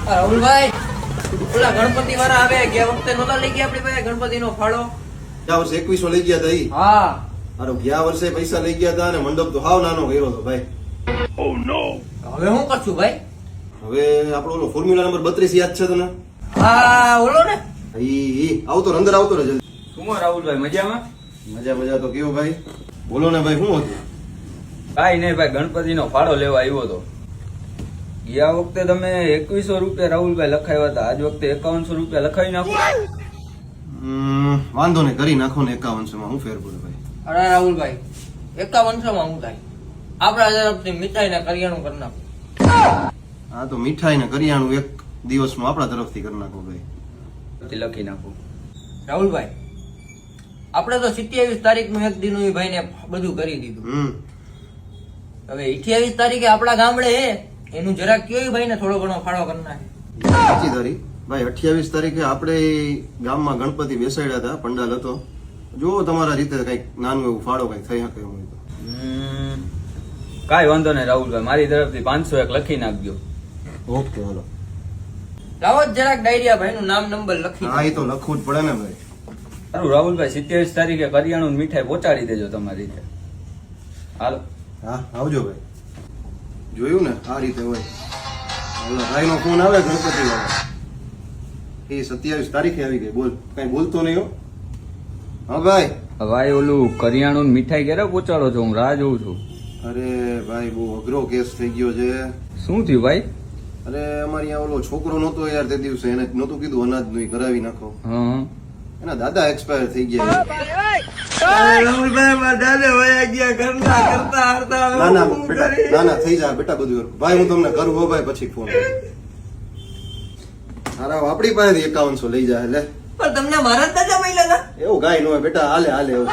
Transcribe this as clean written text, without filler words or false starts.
રાહુલભાઈ ઓલા ગણપતિ વાળા આવે ગયા વખતે નહોતા લઈ ગયા આપણી પાસે ગણપતિ નો ફાળો? ગયા વર્ષે 2100 લઈ ગયા હતા ઈ? હા. અરે ગયા વર્ષે પૈસા લઈ ગયા હતા અને મંડપ તો હાવ નાનો કર્યો હતો ભાઈ. હવે શું કરશું ભાઈ? હવે આપણો ઓલો ફોર્મ્યુલા નંબર 32 યાદ છે તને? હા ઓલો ને. ઈ આવતો અંદર આવતો રહે જલ્દી. શું રાહુલભાઈ મજામાં? મજા તો કેવું ભાઈ? બોલો ને ભાઈ, શું હતું? કાંઈ નહીં ભાઈ, ગણપતિનો ફાળો લેવા આવ્યો હતો. ગયા વખતે તમે 2100 રૂપિયા રાહુલભાઈ લખાવ્યા હતા, આજ વખતે 5100 રૂપિયા લખાવી નાખો. વાંધો નહીં, કરી નાખો ને 5100 માં શું ફેર પડે ભાઈ? અરે રાહુલભાઈ 5100 માં શું થાય? આપણા તરફથી મીઠાઈ ને કરિયાણું કરી નાખો. હા તો મીઠાઈ ને કરિયાણું એક દિવસનું આપણા તરફથી કરી નાખો ભાઈ. લખી નાખો. રાહુલભાઈ આપણે તો 27 તારીખનું એક દિન ભાઈ ને બધું કરી દીધું. હવે 28 તારીખે આપણા ગામડે એનું જરાક કયો ભાઈ ને થોડો ઘણો ફાળો કરી નાખે. સાચી તારી ભાઈ. 28 તારીખે આપણે ગામમાં ગણપતિ બેસાડ્યા હતા, પંડાલ હતો. જો તમારા રીતે કઈક નાનું એવું ફાળો કઈક થઈ શકે એમ હોય તો. કાંઈ વાંધો નહીં રાહુલભાઈ, મારી તરફથી 500 એક લખી નાખજો. ઓકે હાલો. લાવો જરાક ડાયરિયા ભાઈ નું નામ નંબર લખી. હા એ તો લખવું જ પડે ને ભાઈ. સારું રાહુલભાઈ, 27 તારીખે કરિયાણું ને મીઠાઈ પહોંચાડી દેજો તમારી રીતે. હાલો. હા આવજો ભાઈ. જોયું ને આ રીતે હોય. ઓલા ભાઈ નો ફોન આવે ગણપતિ વાળો, એ 27 તારીખે આવી ગઈ. બોલ, કઈ બોલતો નહીં હો. હા ભાઈ. ભાઈ ઓલું કરિયાણું ને મીઠાઈ ક્યારે પહોંચાડો છો? હું રાહ જોઉં છું. અરે ભાઈ બહુ અઘરો કેસ થઈ ગયો છે. શું થયું ભાઈ? અરે અમારી અહીંયા ઓલો છોકરો નહોતો યાર તે દિવસે, એને નહોતું કીધું અનાજ નું કરાવી નાખો. હા. એના દાદા એક્સપાયર થઈ ગયા. ના ના થઈ જાય બેટા, બધું ભાઈ હું તમને કરું હો ભાઈ, પછી ફોન. સારા આપણી પાસેથી 5100 લઈ જાય લે. પણ તમને મારા જ દાદા મળ્યા હતા? એવું ગાય ન હોય બેટા, હાલે એવું.